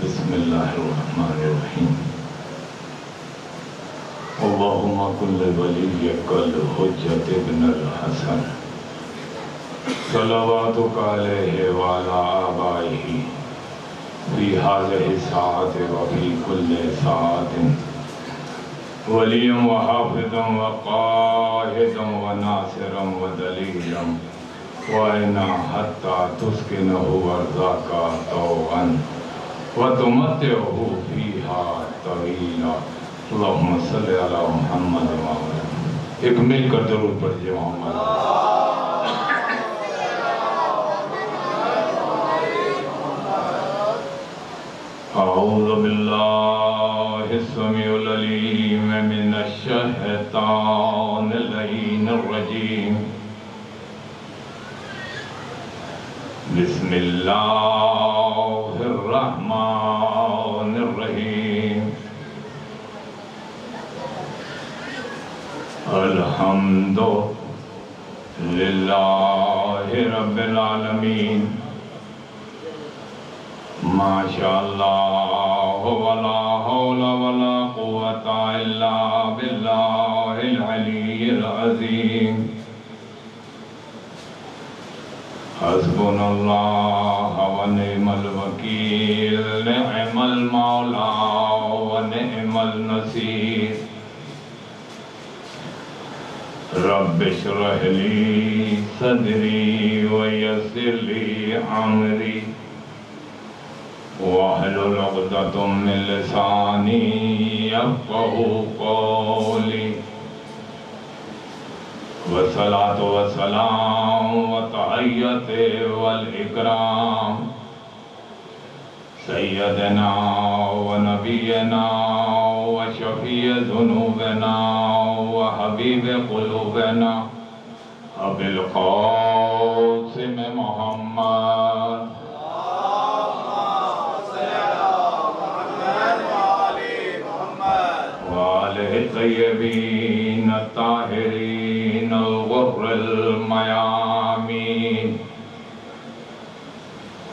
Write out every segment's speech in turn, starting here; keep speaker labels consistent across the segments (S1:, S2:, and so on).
S1: بسم اللہ الرحمن الرحیم اللہم کن لولیک الحجۃ ابن الحسن صلواتک علیہ وعلی آبائہ فی ہذہ الساعۃ وفی کل ساعۃ ولیًا وحافظا وقائدا وناصرا ودلیلا وَإِنَا حَتَّى تُسْكِنَهُ أَرْضَكَ طَوْعًا وَتُمَتِّعْهُ فِيهَا طَوِيلًا اللہم صلی علی محمد وآلہ۔ ایک مل کر درود پڑھیے محمد۔ اعوذ باللہ السمیع العلیم من الشیطان اللعین الرجیم بسم اللہ الرحمن الرحیم الحمد للہ رب العالمین ما شاء اللہ ولا حول ولا قوة الا باللہ العلی العظیم حسبنا اللہ ونعم الوکیل نعم المولا ونعم النصیر رب اشرح لی صدری ویسر لی امری واحلل عقدۃ من لسانی یفقہوا قولی والصلاة والسلام والتحیۃ والإکرام سیدنا ونبینا وشفیع ذنوبنا وحبیب قلوبنا ابی القاسم محمد وآلہ الطیبین الطاہرین الغر المیامین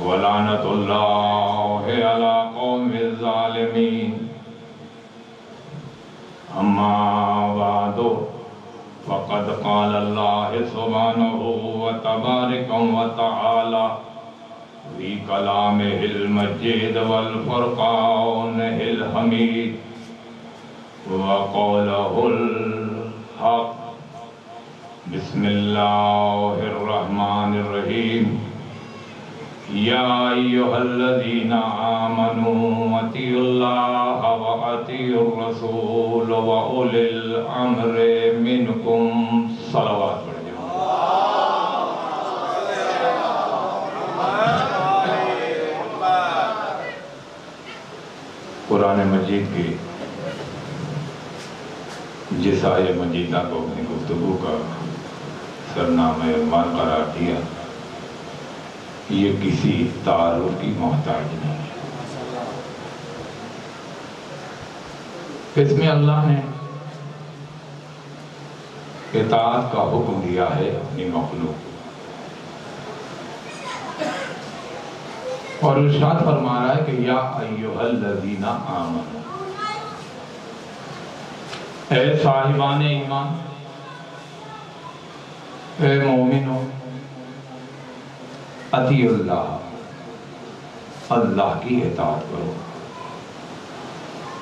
S1: ولعنۃ اللہ علی قوم الظالمین اما بعد فقد قال اللہ سبحانہ وتبارک وتعالی فی کلامہ المجید والفرقانہ الحمید وقولہ الحق بسم اللہ الرحمن الرحیم یا ایہا الذین آمنوا اطیعوا اللہ واطیعوا الرسول واولی الامر منکم صلوات پڑھیں۔ قرآن مجید کی جس آیہ مجیدہ کو اپنی گفتگو کا سرنامہ عنوان قرار دیا یہ کسی تعارف کی محتاج نہیں ہے۔ اس میں اللہ نے اطاعت کا حکم دیا ہے اپنی مخلوق اور ارشاد فرما رہا ہے کہ یا ایھا الذین آمنوا، اے صاحبان ایمان، اے مومنوں، اطیعوا اللہ، اللہ کی اطاعت کرو،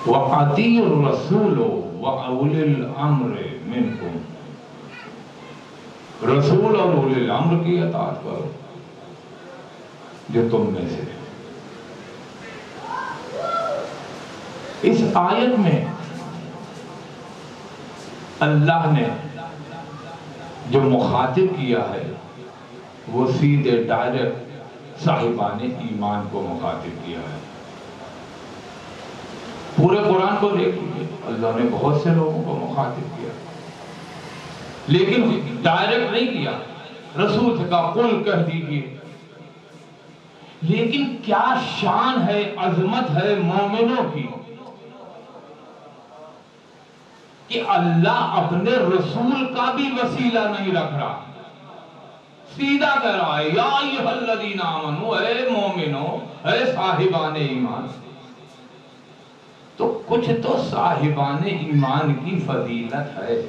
S1: وَأَطِیعُوا الرَّسُولَ وَأُولِي الْأَمْرِ مِنْکُمْ، رسول اور اولی الامر کی اطاعت کرو جو تم میں سے۔ اس آیت میں اللہ نے جو مخاطب کیا ہے وہ سیدھے ڈائریکٹ صاحبان ایمان کو مخاطب کیا ہے۔ پورے قرآن کو دیکھیے اللہ نے بہت سے لوگوں کو مخاطب کیا لیکن ڈائریکٹ نہیں کیا، رسول سے کہا قل کہہ دیجئے۔ لیکن کیا شان ہے، عظمت ہے مومنوں کی کہ اللہ اپنے رسول کا بھی وسیلہ نہیں رکھ رہا، سیدھا کہہ رہا ہے یا ایھا الذین آمنوا، اے مومنو، اے صاحبان ایمان، تو کچھ تو صاحبان ایمان کی فضیلت ہے،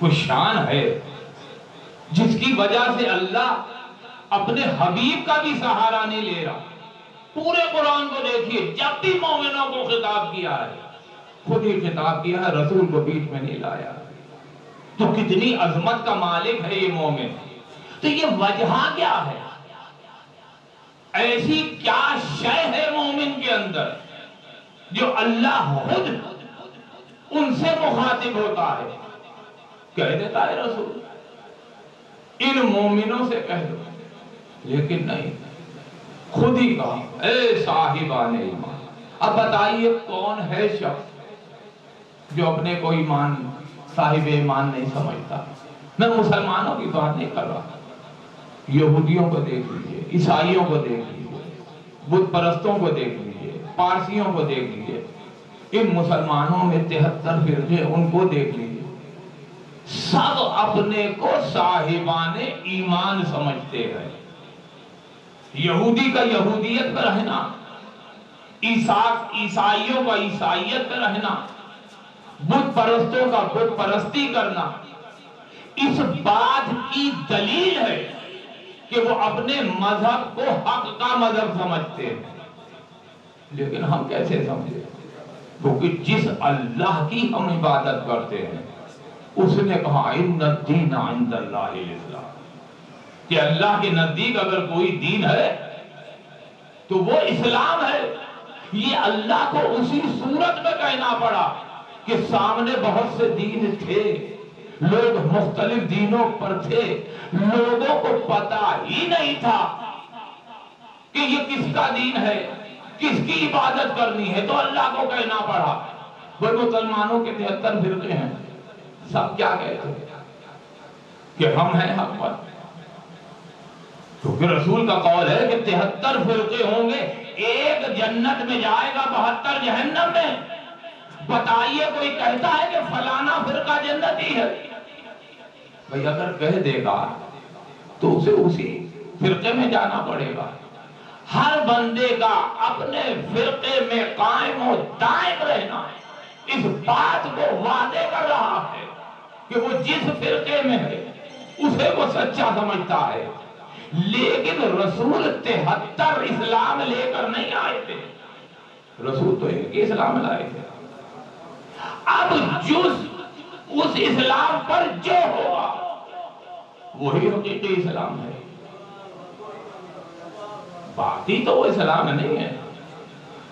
S1: کچھ شان ہے جس کی وجہ سے اللہ اپنے حبیب کا بھی سہارا نہیں لے رہا۔ پورے قرآن کو دیکھیے، جب بھی مومنوں کو خطاب کیا ہے خود ہی خطاب کیا ہے، رسول کو بیچ میں نہیں لایا۔ تو کتنی عظمت کا مالک ہے یہ مومن۔ تو یہ وجہ کیا ہے؟ ایسی کیا شے ہے مومن کے اندر جو اللہ خود ان سے مخاطب ہوتا ہے؟ کہہ دیتا ہے رسول، ان مومنوں سے کہہ دو، لیکن نہیں، خود ہی کہا اے صاحبان ایمان۔ اب بتائیے کون ہے شخص جو اپنے کو ایمان صاحب ایمان نہیں سمجھتا؟ میں مسلمانوں کی بات نہیں کر رہا، یہودیوں کو دیکھ لیجئے، عیسائیوں کو دیکھ لیجئے، بت پرستوں کو دیکھ لیجئے، پارسیوں کو دیکھ لیجئے، ان مسلمانوں میں 73 فرقے، ان کو دیکھ لیجئے، سب اپنے کو صاحبان ایمان سمجھتے ہیں۔ یہودی کا یہودیت پہ رہنا، عیسائیوں کا عیسائیت پہ رہنا، بت پرستوں کا بت پرستی کرنا، اس بات کی دلیل ہے کہ وہ اپنے مذہب کو حق کا مذہب سمجھتے ہیں۔ لیکن ہم کیسے سمجھے؟ کیونکہ جس اللہ کی ہم عبادت کرتے ہیں اس نے کہا ان الدین عند اللہ الاسلام، کہ اللہ کے نزدیک اگر کوئی دین ہے تو وہ اسلام ہے۔ یہ اللہ کو اسی صورت میں کہنا پڑا کہ سامنے بہت سے دین تھے، لوگ مختلف دینوں پر تھے، لوگوں کو پتا ہی نہیں تھا کہ یہ کس کا دین ہے، کس کی عبادت کرنی ہے، تو اللہ کو کہنا پڑا۔ وہ مسلمانوں کے 73 فرقے ہیں، سب کیا کہتے ہیں کہ ہم ہیں حق پر، کیونکہ رسول کا قول ہے کہ 73 فرقے ہوں گے، ایک جنت میں جائے گا، 72 جہنم میں۔ بتائیے کوئی کہتا ہے کہ فلانا فرقہ جنتی ہے؟ بھئی اگر کہہ دے گا تو اسے اسی فرقے میں جانا پڑے گا۔ ہر بندے کا اپنے فرقے میں قائم و دائم رہنا اس بات کو وعدے کر رہا ہے کہ وہ جس فرقے میں ہے اسے وہ سچا سمجھتا ہے۔ لیکن رسول 73 اسلام لے کر نہیں آئے تھے، رسول تو ایک ہی اسلام لائے تھے۔ اب اس اسلام پر جو ہوا وہی حقیقی اسلام ہے، باقی تو وہ اسلام نہیں ہے۔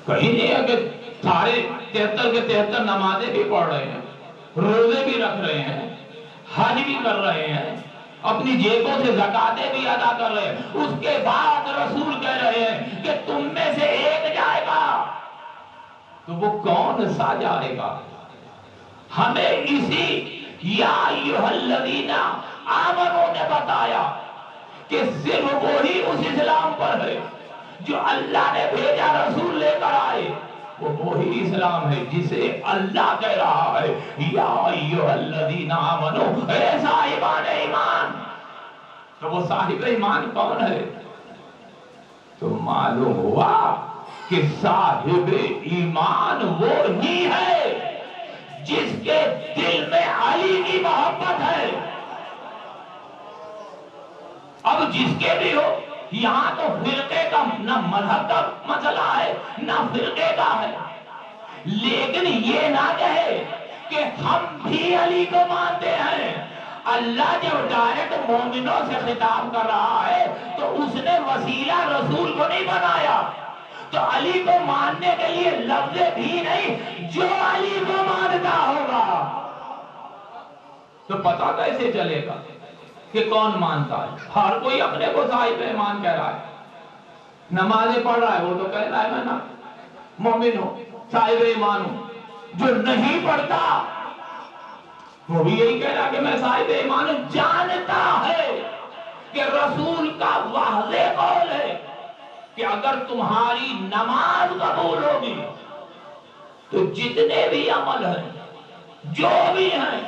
S1: کہیں نہیں ہے کہ سارے 73 کے 73 نمازیں بھی پڑھ رہے ہیں، روزے بھی رکھ رہے ہیں، حج بھی کر رہے ہیں، اپنی جیبوں سے زکاتیں بھی ادا کر رہے ہیں، اس کے بعد رسول کہہ رہے ہیں کہ تم میں سے ایک جائے گا۔ تو وہ کون سا جائے گا؟ ہمیں اسی یا ایھا الذین آمنوا نے بتایا کہ صرف وہی اس اسلام پر ہے جو اللہ نے بھیجا، رسول لے کر آئے، وہ وہی اسلام ہے جسے اللہ کہہ رہا ہے یا ایھا الذین آمنوا، اے صاحبان ایمان۔ تو وہ صاحب ایمان کون ہے؟ تو معلوم ہوا کہ صاحب ایمان وہی ہے جس کے دل میں علی کی محبت ہے۔ اب جس کے بھی ہو، یہاں تو فرقے کا نہ مذہب کا مسئلہ ہے نہ فرقے کا ہے، لیکن یہ نہ کہے کہ ہم بھی علی کو مانتے ہیں۔ اللہ جب ڈائریکٹ مومنوں سے خطاب کر رہا ہے تو اس نے وسیلہ رسول کو نہیں بنایا، تو علی کو ماننے کے لیے لفظ بھی نہیں، جو علی کو مانتا ہوگا۔ تو پتہ کیسے چلے گا کہ کون مانتا ہے؟ ہر کوئی اپنے کو صاحب ایمان کہہ رہا ہے، نمازیں پڑھ رہا ہے وہ تو کہہ رہا ہے میں نا مومن ہوں، صاحب ایمان ہوں۔ جو نہیں پڑھتا وہ بھی یہی کہہ رہا کہ میں صاحب ایمان ہوں، جانتا ہے کہ رسول کا واضح قول ہے کہ اگر تمہاری نماز قبول ہوگی تو جتنے بھی عمل ہیں، جو بھی ہیں،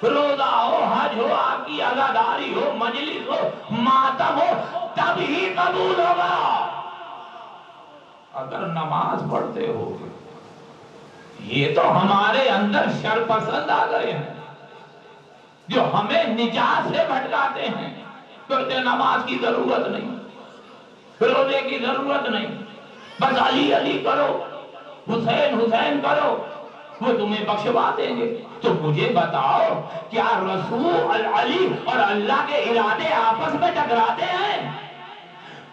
S1: روزہ ہو، حج ہو، آپ کی عزاداری ہو، مجلس ہو، ماتم ہو، تب ہی قبول ہوگا۔ اگر نماز پڑھتے ہو یہ تو ہمارے اندر شرپسند آ گئے ہیں جو ہمیں نجات سے بھٹکاتے ہیں. کہتے نماز کی ضرورت نہیں، روزے کی ضرورت نہیں، بس علی علی کرو، حسین حسین کرو، وہ تمہیں بخشوا دیں گے. تو مجھے بتاؤ کیا رسول علی اور اللہ کے ارادے آپس میں ٹکراتے ہیں؟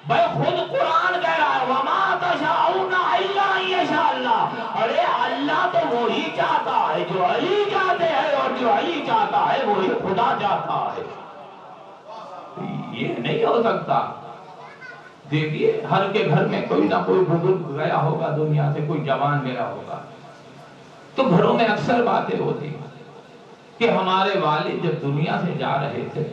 S1: بھائی خود قرآن کہہ رہا ہے وَمَا تَشَاءُونَ إِلَّا أَن يَشَاءَ اللَّهُ. ارے اللہ تو وہی چاہتا ہے جو علی چاہتے ہیں، اور جو علی چاہتا ہے وہی خدا چاہتا ہے. یہ نہیں ہو سکتا. دیکھیے ہر کے گھر میں کوئی نہ کوئی بزرگ گیا ہوگا دنیا سے، کوئی جوان گیا ہوگا، تو گھروں میں اکثر باتیں ہوتی ہیں کہ ہمارے والد جب دنیا سے جا رہے تھے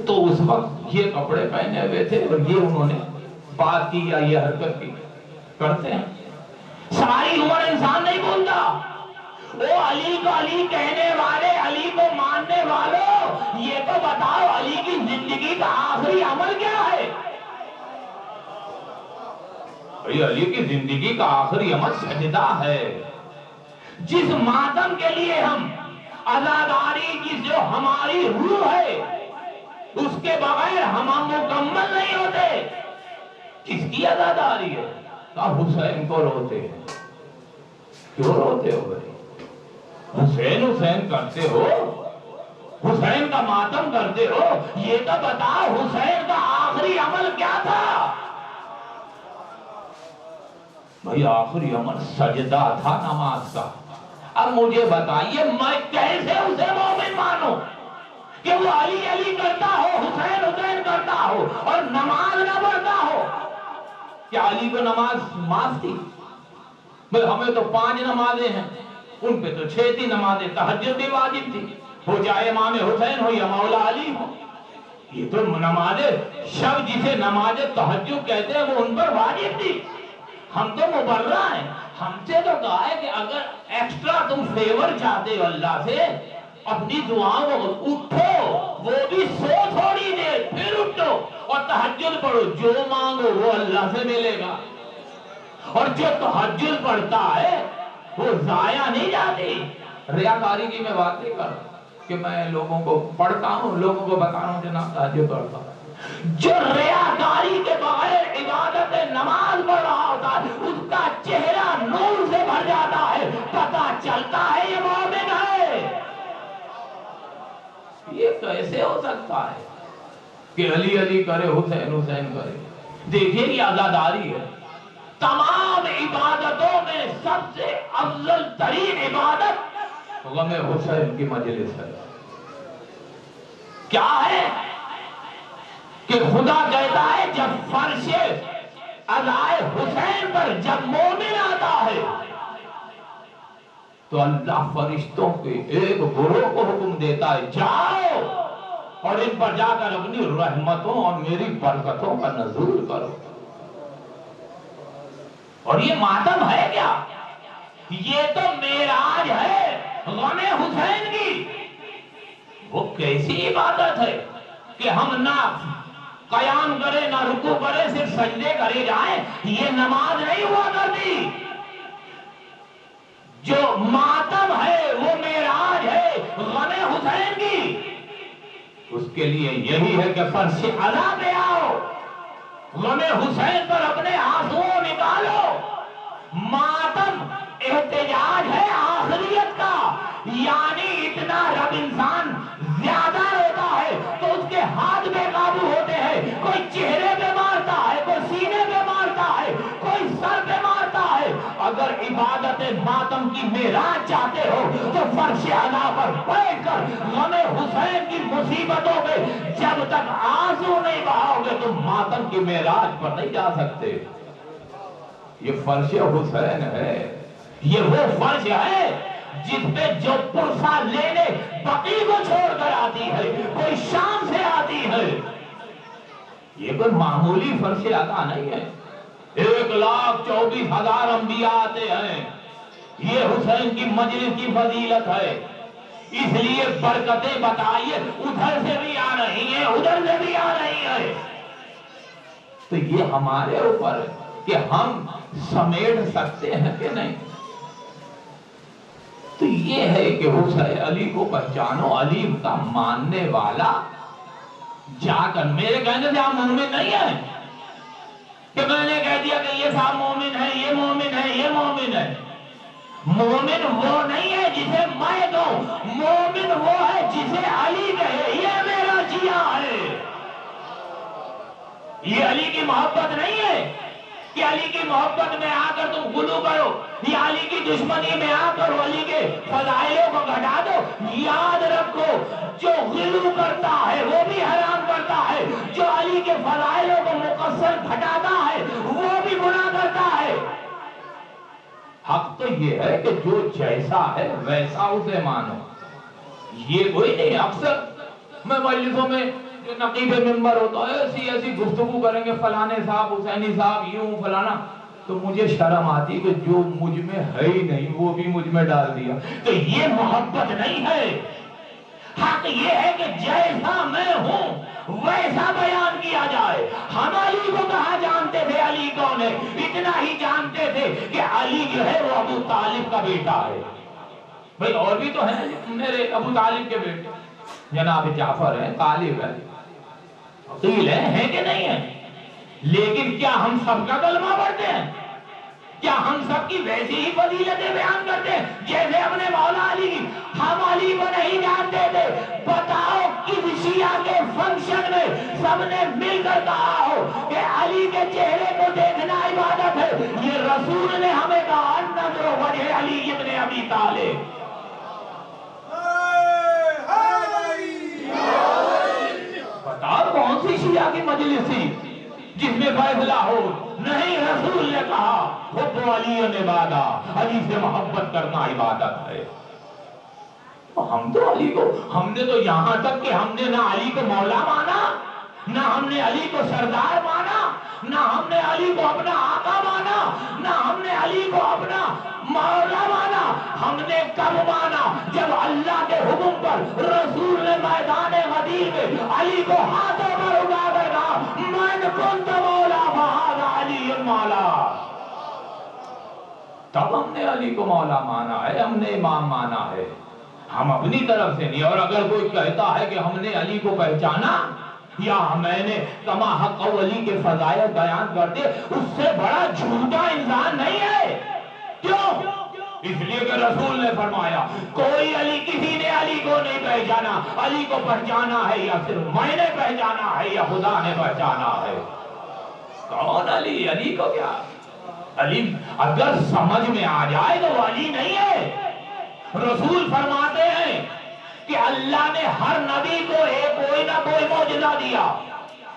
S1: تو اس وقت یہ کپڑے پہنے ہوئے تھے اور یہ انہوں نے بات کی یا یہ حرکت کی. کرتے ہیں ساری عمر انسان نہیں بولتا. وہ علی کو علی کہنے والے، علی کو ماننے والوں، یہ تو بتاؤ علی کی زندگی کا آخری عمل کیا ہے؟ علی کی زندگی کا آخری عمل سجدہ ہے. جس ماتم کے لیے ہم عزاداری کی جو ہماری روح ہے اس کے بغیر ہم مکمل نہیں ہوتے. کس کی عزاداری ہے؟ آپ حسین کو روتے ہیں. کیوں روتے ہو بھائی؟ حسین حسین کرتے ہو، حسین کا ماتم کرتے ہو، یہ تو بتاؤ حسین کا آخری عمل کیا تھا؟ بھائی آخری عمل سجدہ تھا نماز کا. اب مجھے بتائیے میں کیسے اسے مومن مانوں کہ وہ علی علی کرتا ہو، حسین حسین کرتا ہو اور نماز نہ پڑھتا ہو؟ کیا علی کو نماز معاف تھی؟ بھئی ہمیں تو 5 نمازیں ہیں، ان پہ تو 6 تھی نمازیں. تہجد بھی واجب تھی، ہو جائے امام حسین ہو یا مولا علی ہو. یہ تو نماز شب جسے نماز تہجد کہتے ہیں وہ ان پر واجب تھی. ہم تو مبرہ ہیں. ہم سے تو کہا ہے کہ اگر ایکسٹرا تم فیور چاہتے ہو اللہ سے، اپنی دعاؤں کو اٹھو، وہ بھی سو تھوڑی دیر، پھر اٹھو اور تہجد پڑھو. جو مانگو وہ اللہ سے ملے گا. اور جو تہجد پڑھتا ہے وہ ضائع نہیں جاتی. ریاکاری کی میں بات نہیں کر رہا کہ میں لوگوں کو پڑھتا ہوں، لوگوں کو بتا رہا ہوں جناب تہجد پڑھتا ہوں. جو ریاکاری کے بغیر عبادت نماز پڑھ رہا ہوتا ہے اس کا چہرہ نور سے بھر جاتا ہے، پتہ چلتا ہے یہ مومن ہے. یہ کیسے ہو سکتا ہے کہ علی علی کرے، حسین حسین کرے؟ دیکھیے یہ عزاداری ہے. تمام عبادتوں میں سب سے افضل ترین عبادت غم حسین کی مجلس ہے. کیا ہے کہ خدا کہتا ہے جب فرش عزائے حسین پر جب مومن آتا ہے تو اللہ فرشتوں کے ایک گروہ کو حکم دیتا ہے جاؤ اور ان پر جا کر اپنی رحمتوں اور میری برکتوں کا نزول کرو. اور یہ ماتم ہے کیا؟ یہ تو معراج ہے غم حسین کی. وہ کیسی عبادت ہے کہ ہم نہ قیام کرے نہ رکوع کرے، صرف سجدے کرے جائیں. یہ نماز نہیں ہوا کرتی. جو ماتم ہے وہ معراج ہے غم حسین کی. اس کے لیے یہی ہے کہ فرش عزا پہ آؤ، غم حسین پر اپنے آنسوؤں نکالو. ماتم احتجاج ہے آخریت کا. یعنی اتنا رب انسان زیادہ روتا ہے تو اس کے ہاتھ بے قابو ہوتے ہیں. کوئی چہرے پہ مارتا ہے، کوئی سینے پہ مارتا ہے، کوئی سر پہ مارتا ہے. اگر عبادت ماتم کی معراج چاہتے ہو تو فرش عزا پر بیٹھ کر غم حسین کی مصیبتوں پہ جب تک آنسو نہیں بہاؤ گے تم ماتم کی معراج پر نہیں جا سکتے. یہ فرش حسین ہے. یہ وہ فرش ہے جس پہ جو پرسا لینے بقی کو چھوڑ کر آتی ہے، کوئی شام سے آتی ہے. یہ کوئی معمولی فرش عطا نہیں ہے. 1,24,000 انبیاء آتے ہیں. یہ حسین کی مجلس کی فضیلت ہے. اس لیے برکتیں بتائیے ادھر سے بھی آ رہی ہیں، ادھر سے بھی آ رہی ہیں. تو یہ ہمارے اوپر ہے کہ ہم سمیٹ سکتے ہیں کہ نہیں. تو یہ ہے کہ حسین علی کو پہچانو، علی کا ماننے والا جا کر، میرے کہنے سے آپ مومن نہیں ہیں کہ میں نے کہہ دیا کہ یہ صاحب مومن ہے، یہ مومن ہے، یہ مومن ہے۔ مومن وہ نہیں ہے جسے میں کہوں، مومن وہ ہے جسے علی کہے یہ میرا جیا ہے۔ یہ علی کی محبت نہیں ہے کہ علی کی محبت میں آ کر تم غلو کرو، یا علی کی دشمنی میں آ کر علی کے فضائلوں کو گھٹا دو۔ یاد رکھو جو غلو کرتا ہے وہ بھی حرام کرتا ہے، جو علی کے فضائلوں کو مقصر گھٹاتا ہے وہ بھی گناہ کرتا ہے۔ حق تو یہ ہے کہ جو جیسا ہے ویسا اسے مانو، یہ کوئی نہیں۔ اکثر میں مجلسوں میں جو نقیب ممبر ہوتا ہے ایسی گفتگو کریں گے، فلانے صاحب، حسینی صاحب، یوں فلانا، تو مجھے شرم آتی کہ جو مجھ میں ہے ہی نہیں وہ بھی مجھ میں ڈال دیا۔ تو یہ محبت نہیں ہے، حق یہ ہے کہ جیسا میں ہوں ویسا بیان کیا جائے۔ ہم علی کو کہاں جانتے تھے علی کون ہے؟ اتنا ہی جانتے تھے کہ علی جو ہے وہ ابو طالب کا بیٹا ہے۔ بھئی اور بھی تو ہیں میرے ابو طالب کے بیٹے، جناب جعفر ہے، طالب ہے، عقیل ہے کہ نہیں ہے؟ لیکن کیا ہم سب کا کلمہ پڑھتے ہیں؟ کیا ہم سب کی ویسی ہی فضیلتیں بیان کرتے ہیں جیسے اپنے مولا علی کی؟ ہم علی کو نہیں جانتے تھے۔ بتاؤ کس شیعہ کے فنکشن میں سب نے مل کر کہا ہو کہ علی کے چہرے کو دیکھنا عبادت ہے؟ یہ رسول نے ہمیں کہا نظر وجہ علی ابن ابی طالب۔ بتاؤ کون سی شیعہ کی مجلس تھی جس میں فیصلہ ہو؟ نہیں، رسول نے کہا حب علی عبادت، علی سے محبت کرنا عبادت ہے۔ ہم تو علی کو، ہم نے تو یہاں تک کہ ہم نے نہ علی کو مولا مانا، نہ ہم نے علی کو سردار مانا، نہ ہم نے علی کو اپنا آقا مانا، نہ ہم نے علی کو اپنا مولا مانا۔ ہم نے کب مانا؟ جب اللہ کے حکم پر رسول نے میدان غدیر میں علی کو ہاتھوں پر اٹھا کر کہا من کنت مولا فہذا علی مولا۔ تب ہم نے علی کو مولا مانا ہے، ہم نے امام مانا ہے، ہم اپنی طرف سے نہیں۔ اور اگر کوئی کہتا ہے کہ ہم نے علی کو پہچانا یا میں نے کما حق علی کے فضائل بیان کرتے، اس سے بڑا جھوٹا انسان نہیں ہے۔ کیوں؟ اس لیے کہ رسول نے فرمایا کوئی علی، کسی نے علی کو نہیں پہچانا۔ علی کو پہچانا ہے یا صرف میں نے پہچانا ہے یا خدا نے پہچانا ہے؟ کون علی؟ علی کو کیا؟ علی اگر سمجھ میں آ جائے تو وہ علی نہیں ہے۔ رسول فرماتے ہیں کہ اللہ نے ہر نبی کو کوئی نہ کوئی معجزہ دیا،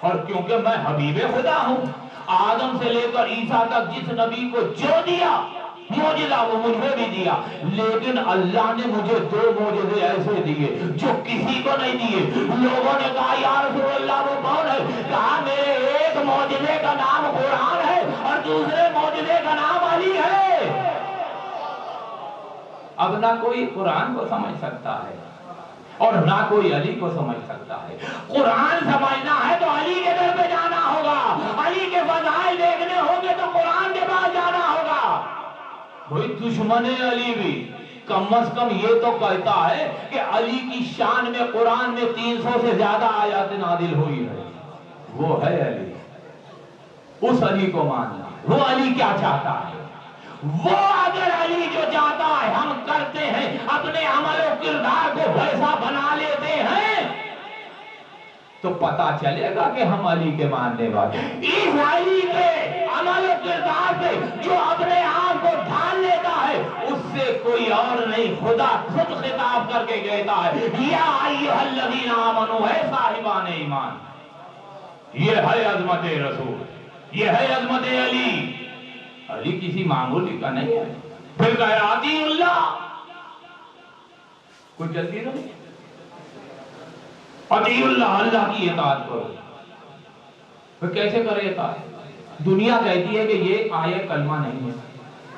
S1: اور کیونکہ میں حبیب خدا ہوں، آدم سے لے کر عیسیٰ تک جس نبی کو جو دیا معجزہ وہ مجھے بھی دیا، لیکن اللہ نے مجھے 2 معجزے ایسے دیے جو کسی کو نہیں دیے۔ لوگوں نے کہا یا رسول اللہ وہ کون ہے؟ کہا میرے ایک معجزے کا نام قرآن ہے اور دوسرے معجزے کا نام علی ہے۔ اب نہ کوئی قرآن کو سمجھ سکتا ہے اور نہ کوئی علی کو سمجھ سکتا ہے۔ قرآن سمجھنا ہے تو علی کے در پہ جانا ہوگا، علی کے فضائل دیکھنے ہوں گے تو قرآن کے پاس جانا ہوگا۔ بھئی دشمن علی بھی کم از کم یہ تو کہتا ہے کہ علی کی شان میں قرآن میں 300 سے زیادہ آیات نازل ہوئی ہے، وہ ہے علی۔ اس علی کو ماننا، وہ علی کیا چاہتا ہے، وہ اگر علی جو چاہتا ہے ہم کرتے ہیں، اپنے عمل و کردار کو ویسا بنا لیتے ہیں، تو پتا چلے گا کہ ہم علی کے ماننے والے۔ اس علی کے عمل و کردار پہ جو اپنے آپ کو ڈھال لیتا ہے اس سے کوئی اور نہیں، خدا خود خطاب کر کے کہتا ہے یا ایھا الذین آمنوا، اے صاحبان ایمان۔ یہ ہے عظمت رسول، یہ ہے عظمت علی۔ علی کسی معمولی کا نہیں ہے۔ پھر کہے اطیعوا اللہ، کچھ جلدی نہیں، اطیعوا اللہ، اللہ کی اطاعت کرو۔ پھر کیسے کرے اطاعت؟ دنیا کہتی ہے کہ یہ آیت کلمہ نہیں ہے،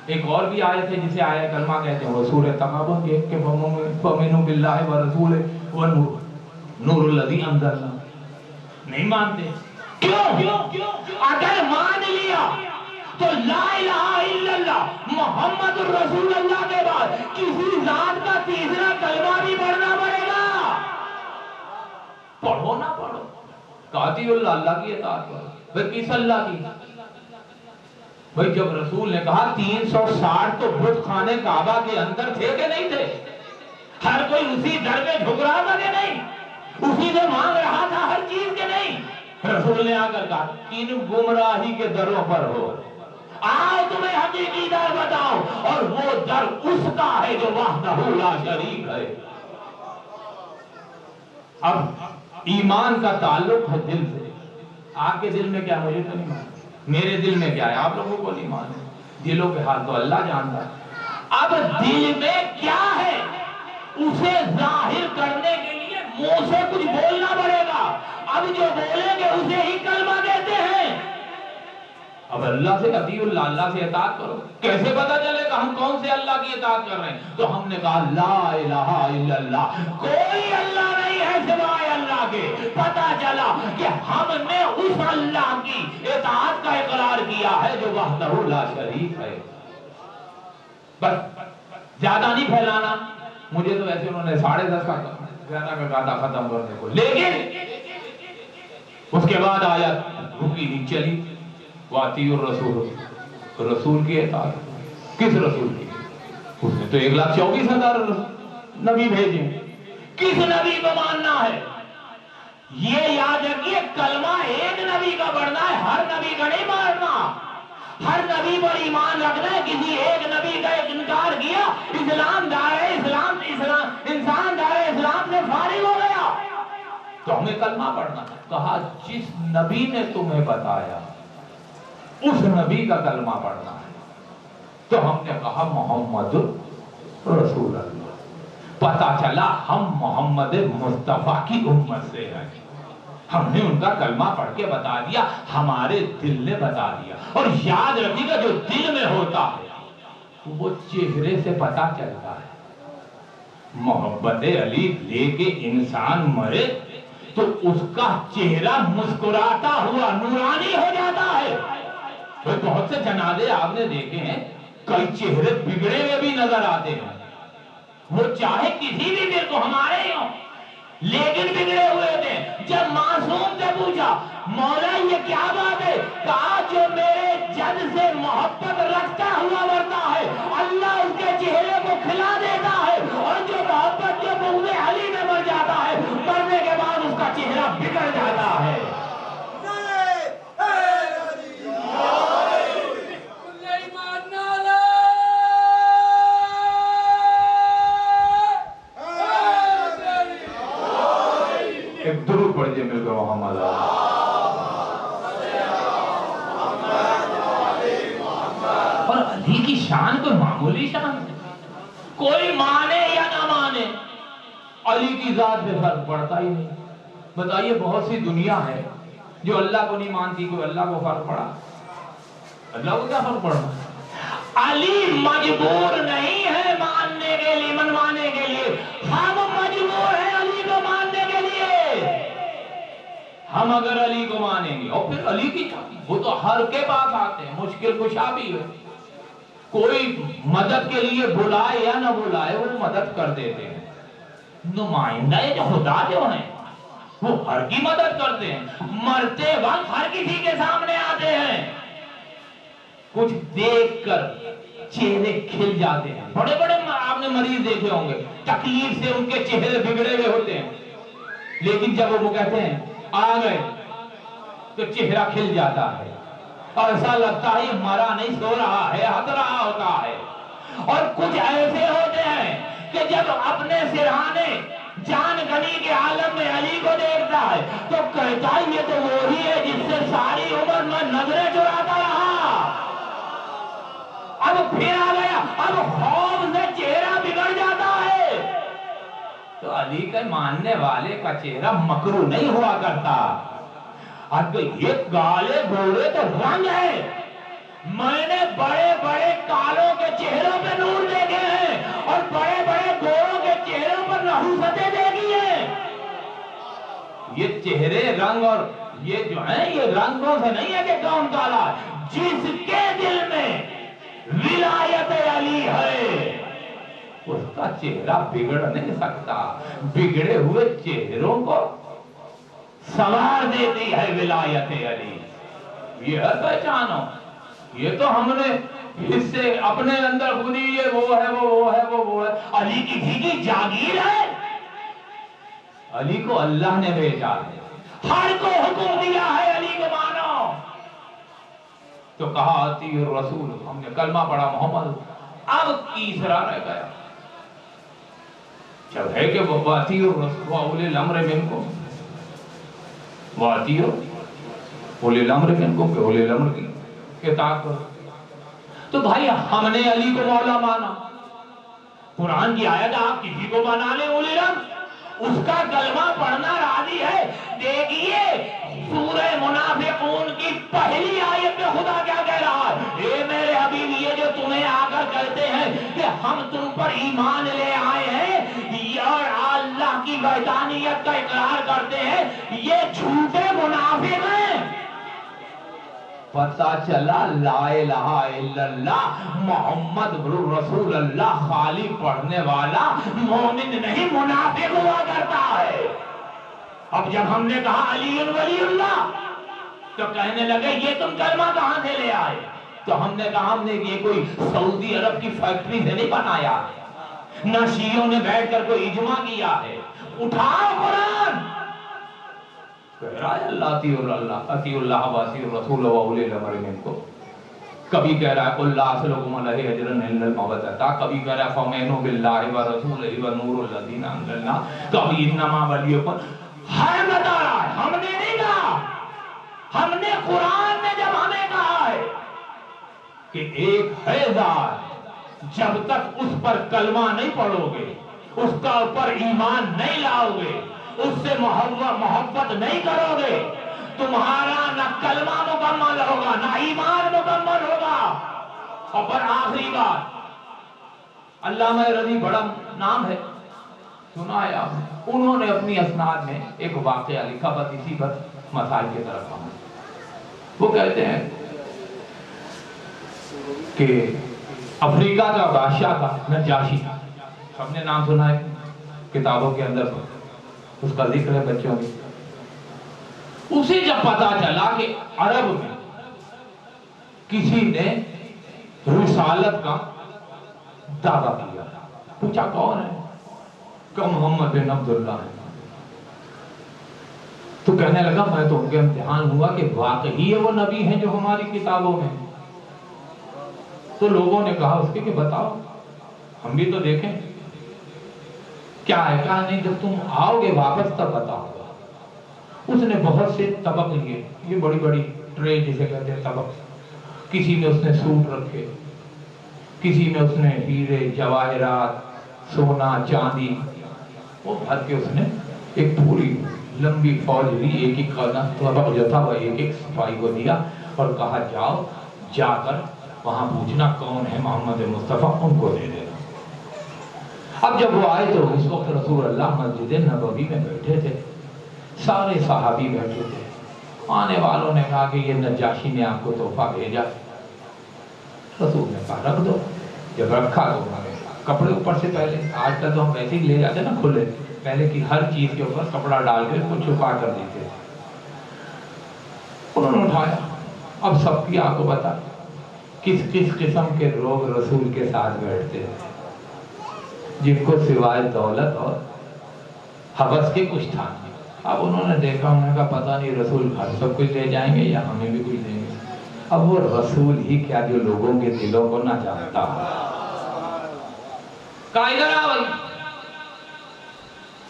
S1: ایک اور بھی آیت ہے جسے آیت کلمہ کہتے ہیں، وہ سورہ تغابن کے کہ فَآمِنُوا بِاللَّهِ وَرَسُولِهِ وَالنُّورِ نُورُ الَّذِي أَنزَلْنَا۔ نہیں مانتے۔ کیوں؟ اگر مان لیا تو لا الہ الا اللہ محمد الرسول اللہ کے بعد کسی ذات کا تیسرا کلمہ بھی پڑھنا پڑے گا. پڑھو نہ پڑھو، اطیعوا اللہ، اللہ کی اطاعت کرو. بھئی کس اللہ کی؟ بھئی جب رسول نے کہا 360 تو بت خانے کعبہ کے اندر تھے کہ نہیں تھے؟ ہر کوئی اسی در پہ جھک رہا تھا کہ نہیں؟ اسی سے مانگ رہا تھا ہر چیز کے نہیں؟ رسول نے آ کر کہا کن گمراہی کے دروں پر ہو، آؤ تمہیں حقیقی در بتاؤ، اور وہ در اس کا ہے جو وحدہ لا شریک ہے. اب ایمان کا تعلق ہے دل سے. آپ کے دل میں کیا؟ مجھے تو نہیں معلوم، میرے دل میں کیا ہے آپ لوگوں کو نہیں معلوم. دلوں کے حال تو اللہ جانتا ہے. اب دل میں کیا ہے اسے ظاہر کرنے کے لیے منہ سے کچھ بولنا پڑے گا. اب جو بولیں گے اسے ہی کلمہ کہتے ہیں. اب اللہ سے اطیعوا اللہ، اللہ سے اطاعت کرو. کیسے پتا چلے گا ہم کون سے اللہ کی اطاعت کر رہے ہیں؟ تو ہم نے کہا لا الہ الا اللہ، کوئی اللہ نہیں ہے سوائے اللہ کے. پتا چلا کہ ہم نے اس اللہ کی اطاعت کا اقرار کیا ہے جو وحدہ لا شریک ہے. بس زیادہ نہیں پھیلانا، مجھے تو ایسے انہوں نے 10:30 کا 11 کا کہا تھا ختم کرنے کو، لیکن اس کے بعد آیت رکی نہیں چلی. وَأَطِیعُوا الرَّسُولَ، رسول کی اطاعت. کس رسول کی؟ اس نے تو 1,24,000 نبی بھیجے. کس نبی کو ماننا ہے؟ یہ یاد رکھیے کلمہ ایک نبی کا پڑھنا ہے، ہر نبی کا نہیں ماننا. ہر نبی پر ایمان رکھنا ہے. کسی ایک نبی کا انکار کیا، اسلام دائرہ اسلام انسان دائرہ اسلام سے فارغ ہو گیا. تو ہمیں کلمہ پڑھنا. کہا جس نبی نے تمہیں بتایا اس نبی کا کلمہ پڑھنا ہے. تو ہم نے کہا محمد رسول اللہ. پتا چلا ہم محمد مصطفیٰ کی امت سے ہیں. ہم نے ان کا کلمہ پڑھ کے بتا دیا، ہمارے دل نے بتا دیا. اور یاد رکھیے گا جو دل میں ہوتا ہے وہ چہرے سے پتا چلتا ہے. محبت علی لے کے انسان مرے تو اس کا چہرہ مسکراتا ہوا نورانی ہو جاتا ہے. بہت سے جنازے آپ نے دیکھے ہیں، کئی چہرے بگڑے ہوئے بھی نظر آتے ہیں. وہ چاہے کسی بھی دل کو ہمارے ہی ہوں لیکن بگڑے ہوئے تھے. جب معصوم سے پوچھا مولا یہ کیا بات ہے؟ کہا جو میرے جد سے محبت رکھتا ہوا مرتا ہے اللہ اس کے چہرے کو کھلا دیتا ہے، اور جو محبت جو بغض علی میں مر جاتا ہے مرنے کے بعد اس کا چہرہ بگڑ جاتا ہے. ایک درود پڑھیے میرے کو محمد. اور علی کی شان کوئی معمولی شان ہے. کوئی مانے یا نہ مانے علی کی ذات سے فرق پڑتا ہی نہیں. بتائیے بہت سی دنیا ہے جو اللہ کو نہیں مانتی، کوئی اللہ کو فرق پڑا؟ اللہ کو کیا فرق پڑا؟ علی مجبور نہیں ہے ماننے کے لیے، منوانے کے لیے. ہم مجبور ہیں علی کو ماننے کے لیے. ہم اگر علی کو مانیں گے، اور پھر علی کی وہ تو ہر کے پاس آتے ہیں، مشکل کشا بھی ہے. کوئی مدد کے لیے بلائے یا نہ بلائے وہ مدد کر دیتے ہیں. نمائندہ جو خدا جو ہیں وہ ہر کی مدد کرتے ہیں. مرتے وقت ہر کسی کے سامنے آتے ہیں. کچھ دیکھ کر چہرے کھل جاتے ہیں. بڑے بڑے آپ نے مریض دیکھے ہوں گے، تکلیف سے ان کے چہرے بگڑے ہوئے ہوتے ہیں، لیکن جب وہ کہتے ہیں آ گئے تو چہرہ کھل جاتا ہے اور ایسا لگتا ہے یہ مرا نہیں، سو رہا ہے، ہنس رہا ہوتا ہے. اور کچھ ایسے ہوتے ہیں کہ جب اپنے سرہانے جان گنی کے عالم میں علی کو دیکھتا ہے تو کہتا ہے یہ تو وہی ہے جس سے ساری عمر میں نظریں چراتا رہا. اب پھر آ گیا، اب خوف سے چہرہ بگڑ جاتا ہے. تو علی کے ماننے والے کا چہرہ مکروہ نہیں ہوا کرتا. اب یہ کالے گھوڑے تو رنگ ہے. میں نے بڑے بڑے کالوں کے چہروں پہ نور دیکھے ہیں اور بڑے بڑے گھوڑوں کے چہروں پر نحوستیں دیکھی ہیں. یہ چہرے رنگ اور یہ جو ہیں یہ رنگوں سے نہیں ہے کہ کون کالا ہے. جس کے دل اس کا چہرہ بگڑ نہیں سکتا. بگڑے ہوئے چہروں کو سنوار دیتی ہے ولایت علی. یہ ہے پہچانو. یہ تو ہم نے اس سے اپنے اندر خود ہی یہ وہ ہے وہ ہے وہ ہے. علی کی بھیگی جاگیر ہے. علی کو اللہ نے بھیجا ہے. ہر کو حکم دیا ہے علی کو مانو. تو کہا اطیع الرسول. ہم نے کلمہ پڑھا محمد. اب تیسرا رہ گیا. جب ہے کہ وہ اطیع الرسول واولی الامر منکم. واطیعوا اولی الامر منکم کہ اولی الامر کی اطاعت کرو. تو بھائی ہم نے علی کو مولا مانا. قرآن کی آیت آپ کسی کو بنا لیں اولی الامر. اس کا کلمہ پڑھنا راضی ہے. دیکھیے سورہ منافقون کی پہلی آیت میں خدا کیا کہہ رہا ہے. اے میرے حبیب یہ جو تمہیں آ کر کہتے ہیں کہ ہم تم پر ایمان لے آئے ہیں اور اللہ کی وحدانیت کا اقرار کرتے ہیں, یہ جھوٹے منافق ہیں. پتہ چلا لا الہ الا اللہ محمد رسول اللہ خالی پڑھنے والا مومن نہیں منافق ہوا کرتا ہے. اب جب ہم نے کہا علی ولی اللہ تو کہنے لگے یہ تم کلمہ کہاں سے لے آئے. تو ہم نے کہا ہم نے یہ کوئی سعودی عرب کی فیکٹری سے نہیں بنایا, نہ شیعوں نے بیٹھ کر کوئی اجماع کیا ہے. اٹھاؤ قرآن. کہہ رہا ہے اللہ اطیعوا اللہ واطیعوا الرسول واولی الامر منکم. کبھی کہہ رہا ہے قل لا اسألکم علیہ اجرا الا المودۃ. کبھی کہہ رہا ہے فآمنوا باللہ ورسولہ والنور الذی انزلنا. کبھی انما ولیکم. ہر بتا رہا ہے ہم نے نہیں کہا. ہم نے قرآن نے جب ہمیں کہا ہے کہ ایک ہے ذات, جب تک اس پر کلمہ نہیں پڑھو گے, اس کا اوپر ایمان نہیں لاؤ گے, اس سے محبت نہیں کرو گے, تمہارا نہ کلمہ مکمل ہوگا نہ ایمان مکمل ہوگا. اور پر آخری بات, علامہ رضی بڑا نام ہے, سنا ہے آپ نے. انہوں نے اپنی اسناد میں ایک واقعہ لکھا, بس اسی پر مسائل کی طرف آنا. وہ کہتے ہیں کہ افریقہ کا بادشاہ تھا نجاشی. سب نے نام سنا ہے کتابوں کے اندر, اس کا ذکر ہے بچوں میں. اسے جب پتا چلا کہ عرب میں کسی نے رسالت کا دعویٰ کیا, پوچھا کون ہے, کہ محمد بن عبداللہ ہے. تو کہنے لگا میں تو ان کے امتحان ہوا کہ واقعی وہ نبی ہیں جو ہماری کتابوں میں. تو لوگوں نے کہا اس کے کہ بتاؤ ہم بھی تو دیکھیں کیا ہے. کہا نہیں جب تم آؤ گے واپس تب بتاؤ. اس نے بہت سے طبق لیے, یہ بڑی بڑی ٹرے جسے کہتے ہیں طبق. کسی میں اس نے سوٹ رکھے, کسی میں اس نے ہیرے جواہرات سونا چاندی, وہ بھر کے اس نے ایک پوری لمبی فوج لی. ایک ایک طبق جو تھا وہ ایک ایک سپاہی کو دیا اور کہا جاؤ جا کر وہاں پوچھنا کون ہے محمد مصطفیٰ, ان کو دے دینا. اب جب وہ آئے تو اس وقت رسول اللہ مسجد نبوی میں بیٹھے تھے, سارے صحابی بیٹھے تھے. آنے والوں نے کہا کہ یہ نجاشی نے آپ کو تحفہ بھیجا. رسول نے کہا رکھ دو. جب رکھا تو انہوں نے کپڑے اوپر سے, پہلے آج کل تو ہم ویسے ہی لے جاتے نا کھلے, پہلے کی ہر چیز کے اوپر کپڑا ڈال کے اس کو چھپا کر دیتے. انہوں نے اٹھایا. اب سب کی آپ کو بتا کس کس قسم کے لوگ رسول کے ساتھ بیٹھتے ہیں, جن کو سوائے دولت اور حوث کے کچھ تھا نہیں. اب انہوں نے دیکھا, انہوں نے کہا پتہ نہیں رسول گھر سب کچھ لے جائیں گے یا ہمیں بھی کچھ دیں گے. اب وہ رسول ہی کیا جو لوگوں کے دلوں کو نہ جانتا ہو. کہا ادھر آ بھائی,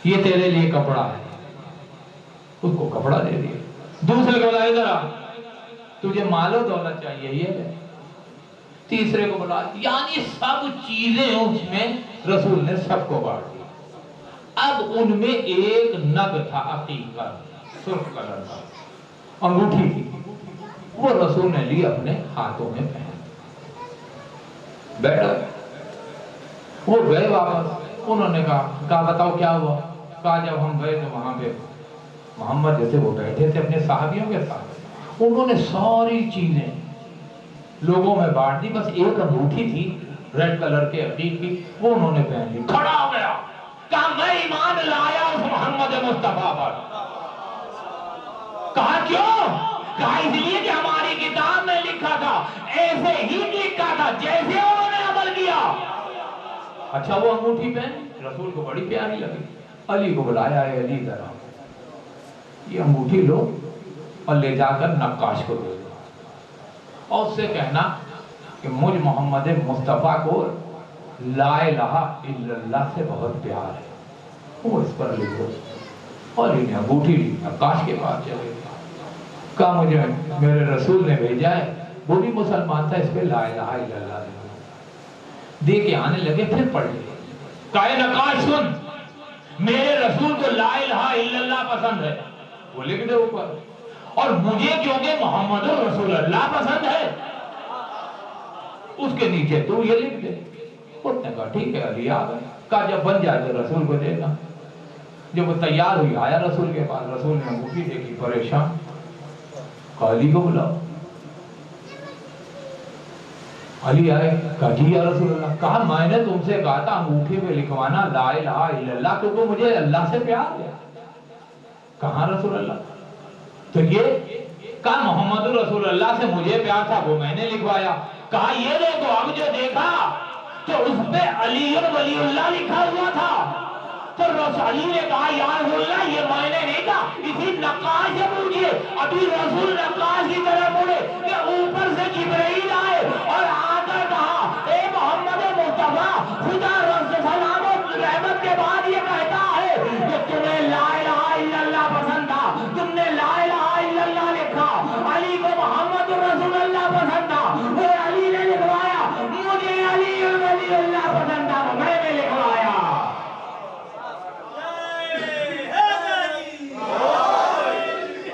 S1: یہ تیرے لیے کپڑا ہے. اس کو کپڑا دے دیا. دوسرے کو بلا ادھر آ, تجھے مال و دولت چاہیے یہ ہے. تیسرے کو بلا, یعنی سب چیزیں اس میں رسول نے سب کو بانٹ دی. اب ان میں ایک نگ تھا عقیقہ, سرخ کلر کا انگوٹھی تھی, وہ رسول نے لی اپنے ہاتھوں میں پہن. بیٹھا, وہ گئے واپس. انہوں نے کہا بتاؤ کیا ہوا. کہا جب ہم گئے تو وہاں پہ محمد جیسے وہ بیٹھے تھے اپنے صحابیوں کے ساتھ, انہوں نے ساری چیزیں لوگوں میں بانٹ دی, بس ایک انگوٹھی تھی ریڈ کلر کے عقیق کی، وہ انہوں نے پہن لی، کھڑا ہو گیا، کہا میں ایمان لایا اس محمد مصطفیٰ پر۔ کہا کیوں؟ کہا اس لیے کہ ہماری کتاب میں لکھا تھا، ایسے ہی لکھا تھا جیسے انہوں نے عمل کیا۔ اچھا وہ انگوٹھی پہن، رسول کو بڑی پیاری لگی، علی کو بلایا، ہے علی ذرا یہ انگوٹھی لو اور لے جا کر نقاش کو دے دو، اور اس سے کہنا کہ مجھ محمد مصطفیٰ کو لا الہ الا اللہ سے بہت پیار ہے، وہ اس پر لکھو۔ اور انہیں انگوٹھی لی، نقاش کے پاس چلے گئے، کہا مجھے میرے رسول نے بھیجا ہے، وہ بھی مسلمان تھا، اس پہ لا الہ الا اللہ دے کے آنے لگے، پھر پڑھ لے۔ کہا اے نقاش سن، میرے رسول کو لا الہ الا اللہ پسند ہے، وہ لکھ دے اوپر، اور مجھے کیونکہ محمد رسول اللہ پسند ہے اس کے نیچے تو یہ لکھ دے۔ اس نے کہا ٹھیک ہے، علی آ گئے، کہا جب بن جائے تو رسول کو دے گا۔ جب وہ تیار ہوئی آیا رسول کے پاس، رسول نے انگوٹھی دیکھی، پریشان، کہا علی کو بلاؤ۔ علی آئے، کہا جی یا رسول اللہ، کہا میں نے تم سے کہا تھا انگوٹھی پہ لکھوانا لا الہ الا اللہ، کیونکہ مجھے اللہ سے پیار ہے۔ کہاں رسول اللہ؟ تو یہ کہا محمد رسول اللہ سے مجھے پیار تھا، وہ میں نے لکھوایا۔ کہا یہ دیکھو، اب جو دیکھا تو اس پہ علی ولی اللہ لکھا ہوا تھا، تو علی نے کہا یا رسول اللہ یہ میں نے نہیں کہا، اسی نقاش سے پوچھئے۔ ابھی رسول نقاش کی طرف مڑے کہ اوپر سے جبرائیل آئے اور آ کر کہا اے محمد مصطفیٰ، خدا سلام و رحمت کے بعد یہ کہتا ہے کہ تمہیں لا الہ الا اللہ پسند تھا، تم نے لا الہ الا اللہ لکھا، علی کو محمد رسول اللہ پسند تھا، وہ علی نے لکھوایا، مجھے علی ولی اللہ پسند تھا، میں نے لکھوایا۔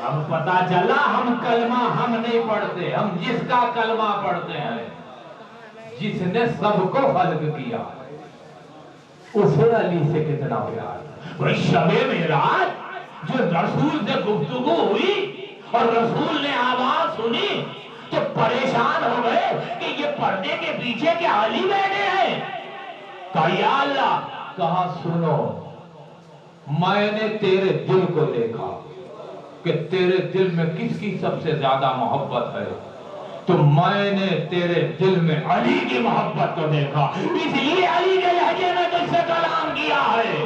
S1: اب پتا چلا ہم کلمہ ہم نہیں پڑھتے، ہم جس کا کلمہ پڑھتے ہیں، جس نے سب کو خلق کیا، اسے علی سے کتنا پیار۔ شب معراج جو رسول سے گفتگو ہوئی اور رسول نے آواز سنی تو پریشان ہو گئے کہ یہ پردے کے پیچھے کیا علی بیٹھے ہیں؟ کہا یا اللہ، کہا سنو، میں نے تیرے دل کو دیکھا کہ تیرے دل میں کس کی سب سے زیادہ محبت ہے، تو میں نے تیرے دل میں علی کی محبت کو دیکھا، اس لیے علی کے لہجے میں تجھ سے کلام کیا ہے۔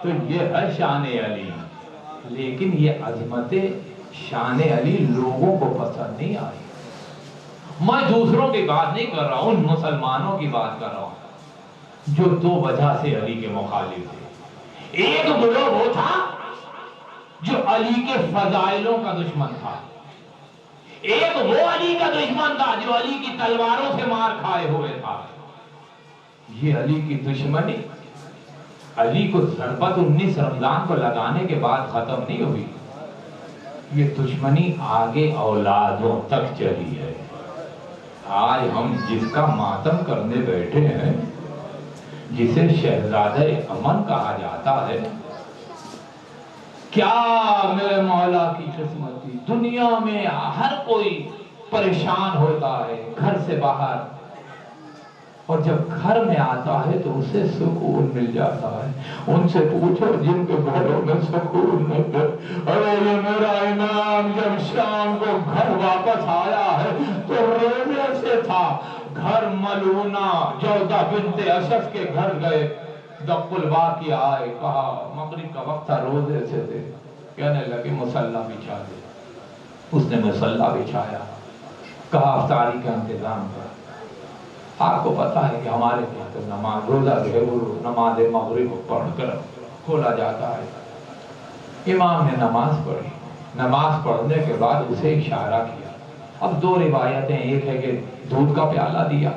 S1: تو یہ ہے شان علی، لیکن یہ عظمت شان علی لوگوں کو پسند نہیں آئی۔ میں دوسروں کی بات نہیں کر رہا ہوں، ان مسلمانوں کی بات کر رہا ہوں جو دو وجہ سے علی کے مخالف تھے۔ ایک گروہ وہ تھا جو علی کے فضائلوں کا دشمن تھا، ایک وہ علی کا دشمن تھا جو علی کی تلواروں سے مار کھائے ہوئے تھا۔ یہ علی کی دشمنی علی کو ضربت 19 رمضان کو لگانے کے بعد ختم نہیں ہوئی، یہ دشمنی آگے اولادوں تک چلی ہے۔ آج ہم جس کا ماتم کرنے بیٹھے ہیں، جسے شہزادہ امن کہا جاتا ہے، کیا میرے مولا کی قسمت تھی۔ دنیا میں ہر کوئی پریشان ہوتا ہے گھر سے باہر، اور جب گھر میں آتا ہے تو اسے سکون مل جاتا ہے۔ ان سے پوچھو جن کے گھروں میں سکون نہیں ہے، ارے یہ میرا امام جب شام کو گھر واپس آیا ہے تو روزے سے تھا، گھر ملونہ جودہ بنت اشف کے گھر گئے، دق الواقعہ آئے، کہا مغرب کا وقت تھا، روزے سے تھے، کہنے لگے مصلی بچھا دے۔ اس نے مصلی بچھایا، کہا افطاری کا انتظام کر۔ آپ کو پتا ہے کہ ہمارے یہاں تو نماز روزہ نماز مغرب پڑھ کر کھولا جاتا ہے۔ امام نے نماز پڑھی، نماز پڑھنے کے بعد اسے اشارہ کیا۔ اب دو روایتیں، ایک ہے کہ دودھ کا پیالہ دیا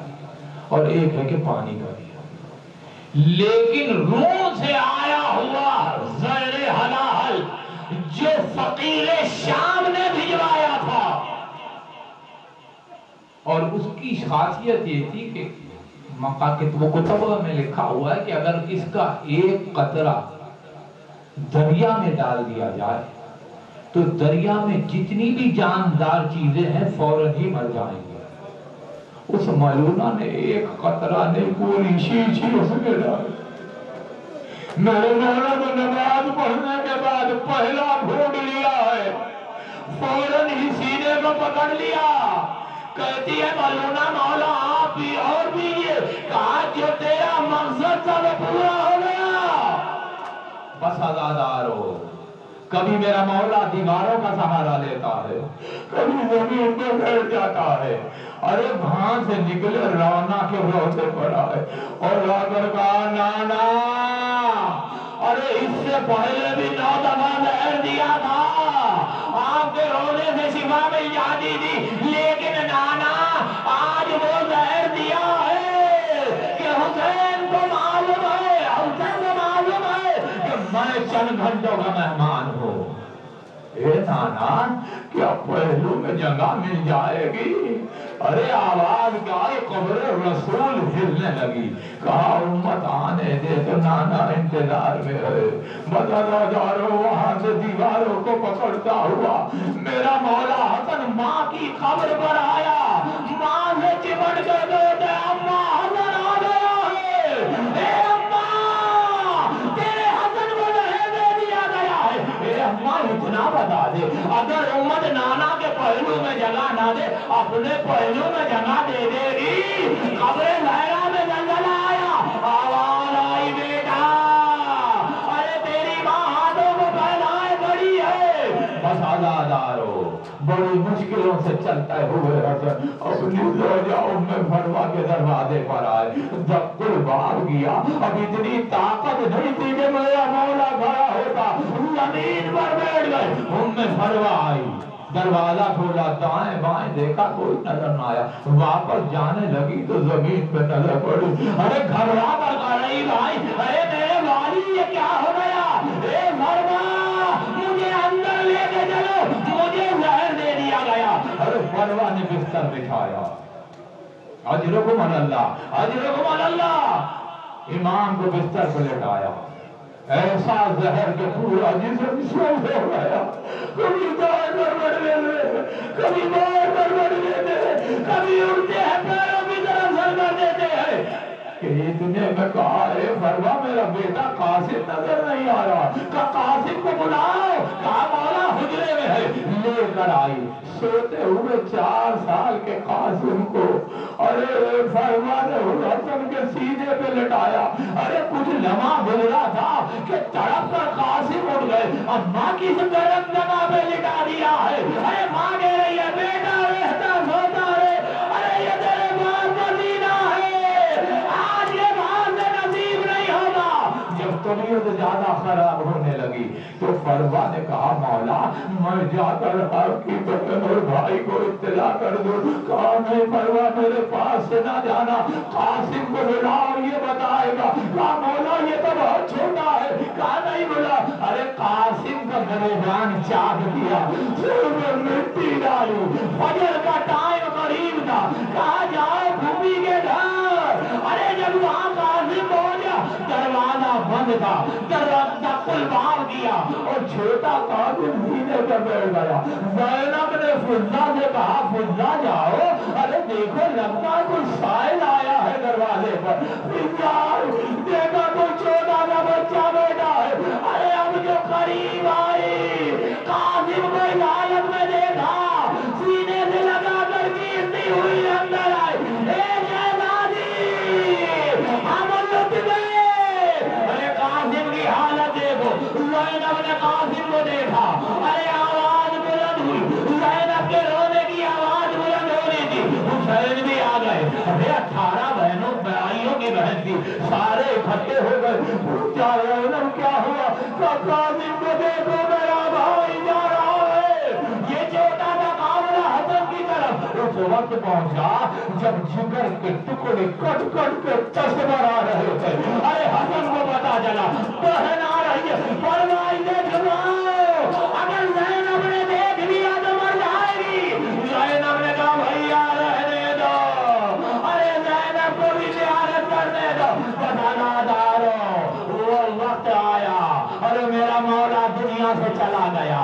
S1: اور ایک ہے کہ پانی کا دیا، لیکن روم سے آیا ہوا زیر حلاحل جو فقیر شام نے بھجوایا تھا، اور اس کی خاصیت یہ تھی کہ وہ کتب میں لکھا ہوا ہے کہ اگر اس کا ایک قطرہ دریا میں ڈال دیا جائے تو دریا میں جتنی بھی جاندار چیزیں ہیں فوراً ہی مر جائیں گے۔ اس ملونہ نے ایک قطرہ نے پوری شیشی اس میں ڈالی. میرے مولا کو نماز پڑھنے کے بعد پہلا گھونٹ لیا ہے، فوراً ہی سینے کو پکڑ لیا. کہتی ہے ملونہ مولا آپ بھی اور بھی یہ کہا جو تیرا مقصد تھا وہ پورا ہو گیا. بس عزادارو، کبھی میرا مولا دیواروں کا سہارا لیتا ہے، کبھی زمین پہ بیٹھ جاتا ہے. ارے وہاں سے نکلے رونا کے روتے پڑا ہے اور آ کر کہا نانا ارے اس سے پہلے بھی 9 دفعہ زہر دیا تھا، آپ کے رونے سے شفا مل جاتی تھی، لیکن نانا آج وہ زہر دیا ہے کہ حسین کو معلوم ہے، حسین کو معلوم ہے کہ میں چند گھنٹوں کا مہمان ہوں. اے نانا کیا پہلو میں جگہ مل جائے گی؟ ارے آواز کیا ہے، قبر رسول ہلنے لگی. کہا امت آنے دے تو نانا انتظار میں ہے. بتا جارو وہاں سے دیواروں کو پکڑتا ہوا میرا مولا حسن ماں کی قبر پر آیا. ماں سے چمٹ کر دے اماں حسن آ گیا ہے. اے اماں تیرے حسن کو زہر دے دیا گیا ہے. اے اماں اتنا بتا دے، اگر امت نانا کے پہلو میں جگہ نہ دے اپنے پہلو میں جگہ دے دے گی. قبر زہرا میں زلزلہ آیا، آواز آئی بیٹا ارے تیری ماں ہاتھوں کو پھیلائے کھڑی ہے. بس عزادارو، بڑی مشکلوں سے چلتے ہوئے حسن اپنی زوجہ ام فروا کے دروازے پر آئے. جب دل بھاگ گیا، اب اتنی طاقت نہیں تھی کہ میرا مولا کھڑا ہوتا، زمین پر بیٹھ گئے. ام فروا آئی، دروازہ کھولا، دائیں بائیں دیکھا کوئی نظر نہ آیا. واپس جانے لگی تو زمین پہ نظر پڑی. ارے گھبرا کر قریب آئی، ارے میرے والی یہ کیا ہو گیا؟ اے فرما مجھے اندر لے کے چلو، مجھے زہر دے دیا گیا. ارے فروا نے بستر بچھایا. اجرکم اللہ، اجرکم اللہ. امام کو بستر پہ لٹایا، ایسا زہر کے پورا جسم سوکھ ہو گیا. کبھی دائیں گڑبڑ لیتے، کبھی بائیں گڑبڑ لیتے، کبھی اڑتے ہیں پیروں کی طرف سر کر دیتے ہیں. کہ اتنے میں کہا اے فروا میرا بیٹا قاسم نظر نہیں آ رہا. کہا قاسم کو بلاؤ. کہا مولا حجرے میں ہے. لے کر آئی سوتے ہوئے 4 سال کے قاسم کو. ارے فرما نے حسن کے سینے پہ لٹایا. ارے کچھ لمحہ گزرا تھا کہ تڑپ کر قاسم اٹھ گئے. اماں کس گرم جگہ پہ لٹا دیا ہے؟ ارے ماں کہہ رہی ہے بیٹا رہتا سوتا رہے. ارے یہ تیرے باپ کا سینہ ہے، آج یہ باہر سے نصیب نہیں ہوگا. جب طبیعت زیادہ خراب ہونے لگی تو فروا نے کہا مولا میں جا کر آپ کی بہن اور بھائی کو اطلاع کر دوں. کہا نہیں فروا میرے پاس سے نہ جانا، قاسم کو بلاؤ یہ بتائے گا. کہا مولا یہ تو بہت چھوٹا ہے. کہا نہیں بلا. ارے قاسم کا گریبان چاک دیا، سر میں مٹی ڈالی. فجر کا ٹائم قریب تھا. کہا جاؤ پھوپھی کے گھر. ارے جب وہاں قاسم پہنچا دروازہ بند تھا، دروازہ کلباب کیا اور چھوٹا قاسم سینے پہ بیٹھ گیا. زینب نے فضہ سے کہا فضہ جاؤ، ارے دیکھو لگتا کچھ سائل آیا ہے دروازے پر. فضہ دیکھا کوئی چھوٹا سا بچہ بیٹا ہے. ارے اب جو قریب آئی قاسم کو اس حالت میں دیکھا، سینے سے لگا کر گرتی ہوئی اندر آئی. اے شہزادی ہم لٹ گئے. ارے قاسم کی حالت دیکھو. زینب نے قاسم کو دیکھا. ارے آواز بلند ہوئی، زینب کے رونے کی آواز بلند ہو رہی تھی. حسین بھی آ گئے. ارے 18 بہنوں بھائیوں کی بہن تھی، سارے اکٹھے ہو گئے. پوچھا زینب کیا ہوا؟ قاسم کو دیکھو میرا بھائی جا رہا ہے. یہ چھوٹا سا قافلہ حسن کی طرف اس وقت پہنچا جب جگر کے ٹکڑے کٹ کٹ کے تصور آ رہے تھے. ارے حسن کو پتا چلا بہن آ رہی ہے. فرمائی دیکھ اگر زینب نے دیکھ لیا تو مر جائے گی. زینب نے کہا بھیا رہنے دو. ارے زینب کو بھی زیارت کرنے دو. بتانا دارو وہ وقت آیا. ارے میرا مولا دنیا سے چلا گیا.